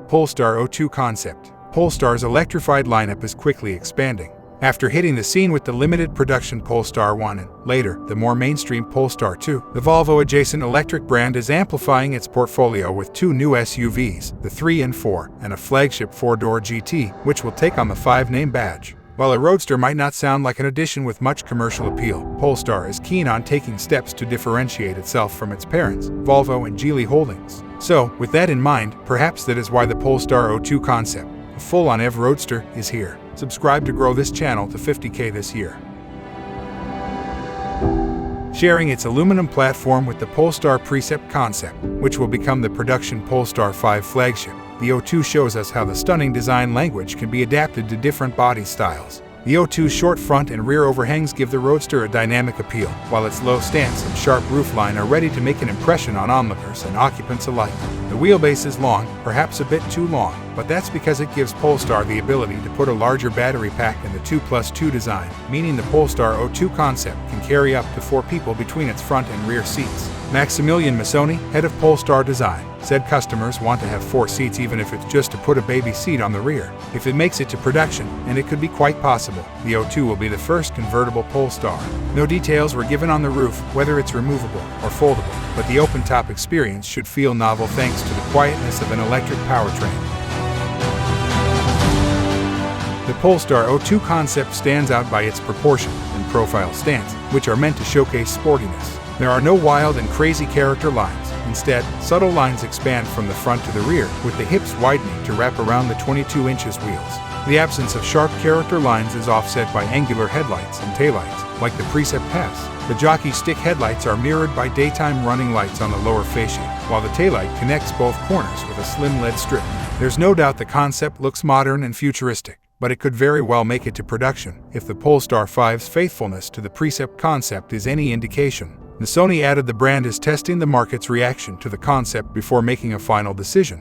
Polestar O2 concept. Polestar's electrified lineup is quickly expanding. After hitting the scene with the limited production Polestar 1 and, later, the more mainstream Polestar 2, the Volvo-adjacent electric brand is amplifying its portfolio with two new SUVs, the 3 and 4, and a flagship 4-door GT, which will take on the 5 name badge. While a Roadster might not sound like an addition with much commercial appeal, Polestar is keen on taking steps to differentiate itself from its parents, Volvo and Geely Holdings. So, with that in mind, perhaps that is why the Polestar O2 concept, a full-on EV Roadster, is here. Subscribe to grow this channel to 50K this year. Sharing its aluminum platform with the Polestar Precept concept, which will become the production Polestar 5 flagship, the O2 shows us how the stunning design language can be adapted to different body styles. The O2's short front and rear overhangs give the Roadster a dynamic appeal, while its low stance and sharp roofline are ready to make an impression on onlookers and occupants alike. The wheelbase is long, perhaps a bit too long, but that's because it gives Polestar the ability to put a larger battery pack in the 2+2 design, meaning the Polestar O2 concept can carry up to 4 people between its front and rear seats. Maximilian Missoni, head of Polestar Design, said customers want to have 4 seats even if it's just to put a baby seat on the rear. If it makes it to production, and it could be quite possible, the O2 will be the first convertible Polestar. No details were given on the roof, whether it's removable or foldable, but the open-top experience should feel novel thanks to the quietness of an electric powertrain. The Polestar O2 concept stands out by its proportion and profile stance, which are meant to showcase sportiness. There are no wild and crazy character lines. Instead, subtle lines expand from the front to the rear, with the hips widening to wrap around the 22 inches wheels. The absence of sharp character lines is offset by angular headlights and taillights, like the Precept Pass. The jockey stick headlights are mirrored by daytime running lights on the lower fascia, while the taillight connects both corners with a slim LED strip. There's no doubt the concept looks modern and futuristic, but it could very well make it to production, if the Polestar 5's faithfulness to the Precept concept is any indication. Missoni added the brand is testing the market's reaction to the concept before making a final decision.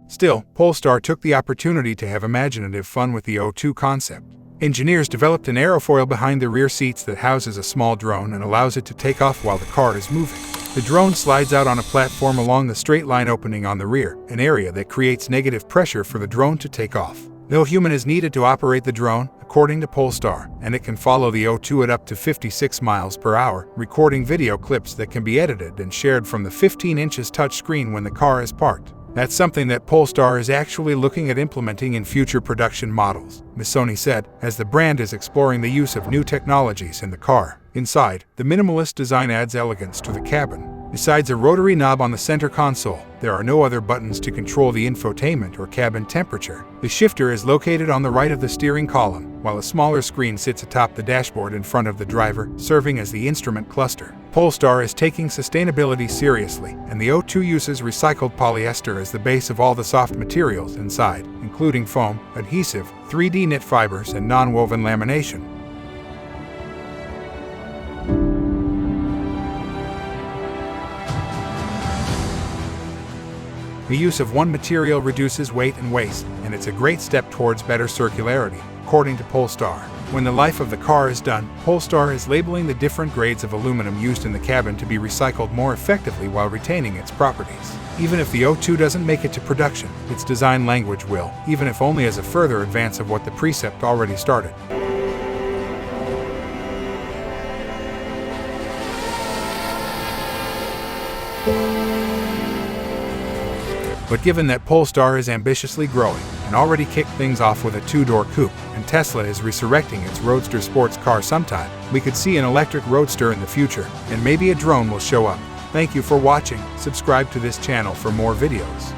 Still, Polestar took the opportunity to have imaginative fun with the O2 concept. Engineers developed an aerofoil behind the rear seats that houses a small drone and allows it to take off while the car is moving. The drone slides out on a platform along the straight line opening on the rear, an area that creates negative pressure for the drone to take off. No human is needed to operate the drone, according to Polestar, and it can follow the O2 at up to 56 miles per hour, recording video clips that can be edited and shared from the 15 inches touchscreen when the car is parked. That's something that Polestar is actually looking at implementing in future production models, Missoni said, as the brand is exploring the use of new technologies in the car. Inside, the minimalist design adds elegance to the cabin. Besides a rotary knob on the center console, there are no other buttons to control the infotainment or cabin temperature. The shifter is located on the right of the steering column, while a smaller screen sits atop the dashboard in front of the driver, serving as the instrument cluster. Polestar is taking sustainability seriously, and the O2 uses recycled polyester as the base of all the soft materials inside, including foam, adhesive, 3D knit fibers, and non-woven lamination. The use of one material reduces weight and waste, and it's a great step towards better circularity, according to Polestar. When the life of the car is done, Polestar is labeling the different grades of aluminum used in the cabin to be recycled more effectively while retaining its properties. Even if the O2 doesn't make it to production, its design language will, even if only as a further advance of what the Precept already started. But given that Polestar is ambitiously growing and already kicked things off with a 2-door coupe, and Tesla is resurrecting its Roadster sports car sometime, we could see an electric Roadster in the future, and maybe a drone will show up. Thank you for watching. Subscribe to this channel for more videos.